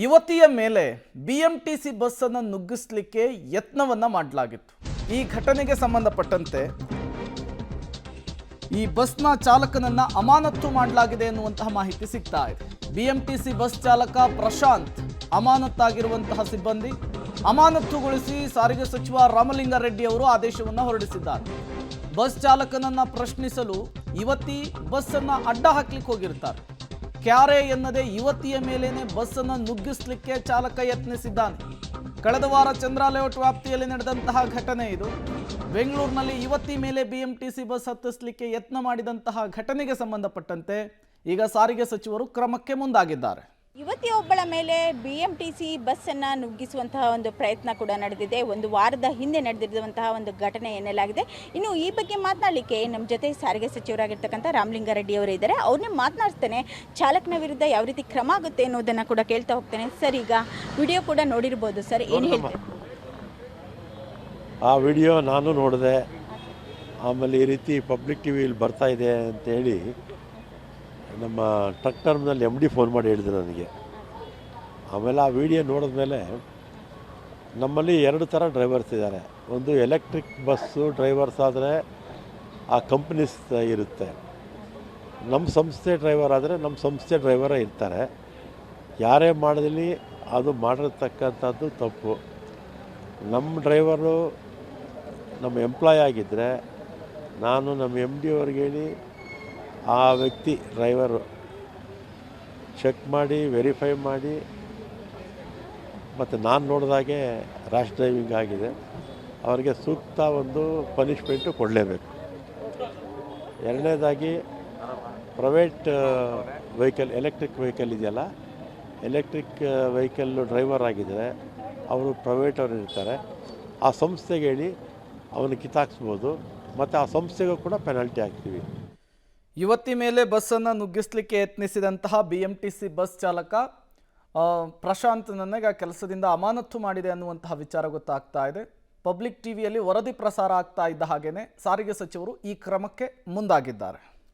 ಯುವತಿಯ ಮೇಲೆ BMTC bus ಅನ್ನು ನುಗ್ಗಿಸಲಿಕ್ಕೆ ಯತ್ನವನ್ನ ಮಾಡಲಾಗಿತ್ತು. ಈ ಘಟನೆಗೆ ಸಂಬಂಧಪಟ್ಟಂತೆ ಈ ಬಸ್ನ ಚಾಲಕನನ್ನ ಅಮಾನತು ಮಾಡಲಾಗಿದೆ ಎನ್ನುವಂತಹ ಮಾಹಿತಿ ಸಿಗ್ತಾ ಇದೆ. ಬಿಎಂಟಿಸಿ ಬಸ್ ಚಾಲಕ ಪ್ರಶಾಂತ್ ಅಮಾನತ್ತಾಗಿರುವಂತಹ ಸಿಬ್ಬಂದಿ ಅಮಾನತುಗೊಳಿಸಿ ಸಾರಿಗೆ ಸಚಿವ ರಾಮಲಿಂಗಾರೆಡ್ಡಿ ಅವರು ಆದೇಶವನ್ನು ಹೊರಡಿಸಿದ್ದಾರೆ. ಬಸ್ ಚಾಲಕನನ್ನ ಪ್ರಶ್ನಿಸಲು ಯುವತಿ ಬಸ್ ಅನ್ನ ಅಡ್ಡ ಹಾಕ್ಲಿಕ್ಕೆ ಹೋಗಿರ್ತಾರೆ. ಕ್ಯಾರೆ ಎನ್ನದೆ ಯುವತಿಯ ಮೇಲೇನೆ ಬಸ್ ಅನ್ನು ನುಗ್ಗಿಸಲಿಕ್ಕೆ ಚಾಲಕ ಯತ್ನಿಸಿದ್ದಾನೆ. ಕಳೆದ ವಾರ ಚಂದ್ರ ಲೇಔಟ್ ವ್ಯಾಪ್ತಿಯಲ್ಲಿ ನಡೆದಂತಹ ಘಟನೆ ಇದು. ಬೆಂಗಳೂರಿನಲ್ಲಿ ಯುವತಿ ಮೇಲೆ ಬಿಎಂಟಿಸಿ ಬಸ್ ಹತ್ತಿಸಲಿಕ್ಕೆ ಯತ್ನ ಮಾಡಿದಂತಹ ಘಟನೆಗೆ ಸಂಬಂಧಪಟ್ಟಂತೆ ಈಗ ಸಾರಿಗೆ ಸಚಿವರು ಕ್ರಮಕ್ಕೆ ಮುಂದಾಗಿದ್ದಾರೆ. ಯುವತಿಯೊಬ್ಬಳ ಮೇಲೆ ಬಿಎಂಟಿಸಿ ಬಸ್ಸನ್ನು ನುಗ್ಗಿಸುವಂತಹ ಒಂದು ಪ್ರಯತ್ನ ಕೂಡ ನಡೆದಿದೆ. ಒಂದು ವಾರದ ಹಿಂದೆ ನಡೆದಿರುವಂತಹ ಒಂದು ಘಟನೆ ಎನ್ನಲಾಗಿದೆ. ಇನ್ನು ಈ ಬಗ್ಗೆ ಮಾತನಾಡಲಿಕ್ಕೆ ನಮ್ಮ ಜೊತೆ ಸಾರಿಗೆ ಸಚಿವರಾಗಿರ್ತಕ್ಕಂಥ ರಾಮಲಿಂಗಾರೆಡ್ಡಿ ಅವರು ಇದ್ದಾರೆ. ಅವ್ರನ್ನೇ ಮಾತನಾಡ್ತೇನೆ. ಚಾಲಕನ ವಿರುದ್ಧ ಯಾವ ರೀತಿ ಕ್ರಮ ಆಗುತ್ತೆ ಅನ್ನೋದನ್ನು ಕೂಡ ಕೇಳ್ತಾ ಹೋಗ್ತೇನೆ. ಸರ್, ಈಗ ವಿಡಿಯೋ ಕೂಡ ನೋಡಿರ್ಬೋದು. ಸರ್, ಏನು ಹೇಳ್ತೀವಿ? ಆ ವಿಡಿಯೋ ನಾನು ನೋಡಿದೆ. ಆಮೇಲೆ ಈ ರೀತಿ ಪಬ್ಲಿಕ್ ಟಿ ವಿಯಲ್ಲಿ ಬರ್ತಾ ಇದೆ ಅಂತೇಳಿ ನಮ್ಮ ಟ್ರಕ್ ಟರ್ಮಿನಲ್ಲಿ MD ಫೋನ್ ಮಾಡಿ ಹೇಳಿದ್ರು ನನಗೆ. ಆಮೇಲೆ ಆ ವಿಡಿಯೋ ನೋಡಿದ್ಮೇಲೆ ನಮ್ಮಲ್ಲಿ 2 ಥರ ಡ್ರೈವರ್ಸ್ ಇದ್ದಾರೆ. ಒಂದು ಎಲೆಕ್ಟ್ರಿಕ್ ಬಸ್ಸು ಡ್ರೈವರ್ಸ್ ಆದರೆ ಆ ಕಂಪ್ನೀಸ್ ಇರುತ್ತೆ. ನಮ್ಮ ಸಂಸ್ಥೆ ಡ್ರೈವರ್ ಆದರೆ ನಮ್ಮ ಸಂಸ್ಥೆ ಡ್ರೈವರೇ ಇರ್ತಾರೆ. ಯಾರೇ ಮಾಡಿದಲ್ಲಿ ಅದು ಮಾಡಿರ್ತಕ್ಕಂಥದ್ದು ತಪ್ಪು. ನಮ್ಮ ಡ್ರೈವರು ನಮ್ಮ ಎಂಪ್ಲಾಯ್ ಆಗಿದ್ದರೆ ನಾನು ನಮ್ಮ MD ಅವ್ರಿಗೆ ಹೇಳಿ ಆ ವ್ಯಕ್ತಿ ಡ್ರೈವರು ಚೆಕ್ ಮಾಡಿ ವೆರಿಫೈ ಮಾಡಿ ಮತ್ತು ನಾನು ನೋಡಿದಾಗೆ ರ್ಯಾಶ್ ಡ್ರೈವಿಂಗ್ ಆಗಿದೆ, ಅವರಿಗೆ ಸೂಕ್ತ ಒಂದು ಪನಿಷ್ಮೆಂಟು ಕೊಡಲೇಬೇಕು. ಎರಡನೇದಾಗಿ ಪ್ರೈವೇಟ್ ವೆಹಿಕಲ್ ಎಲೆಕ್ಟ್ರಿಕ್ ವೆಹಿಕಲ್ ಇದೆಯಲ್ಲ, ಎಲೆಕ್ಟ್ರಿಕ್ ವೆಹಿಕಲ್ಲು ಡ್ರೈವರ್ ಆಗಿದ್ದರೆ ಅವರು ಪ್ರೈವೇಟ್ ಅವರು ಇರ್ತಾರೆ. ಆ ಸಂಸ್ಥೆಗೆ ಹೇಳಿ ಅವನು ಕಿತ್ತಾಕ್ಸ್ಬೋದು ಮತ್ತು ಆ ಸಂಸ್ಥೆಗೂ ಕೂಡ ಪೆನಾಲ್ಟಿ ಹಾಕ್ತೀವಿ. ಯುವತಿ ಮೇಲೆ ಬಸ್ಸನ್ನು ನುಗ್ಗಿಸಲಿಕ್ಕೆ ಯತ್ನಿಸಿದಂತಹ ಬಿಎಂಟಿಸಿ ಬಸ್ ಚಾಲಕ ಪ್ರಶಾಂತ್ ನನಗೆ ಕೆಲಸದಿಂದ ಅಮಾನತು ಮಾಡಿದೆ ಅನ್ನುವಂತಹ ವಿಚಾರ ಗೊತ್ತಾಗ್ತಾ ಇದೆ. ಪಬ್ಲಿಕ್ ಟಿವಿಯಲ್ಲಿ ವರದಿ ಪ್ರಸಾರ ಆಗ್ತಾ ಇದ್ದ ಹಾಗೇನೆ ಸಾರಿಗೆ ಸಚಿವರು ಈ ಕ್ರಮಕ್ಕೆ ಮುಂದಾಗಿದ್ದಾರೆ.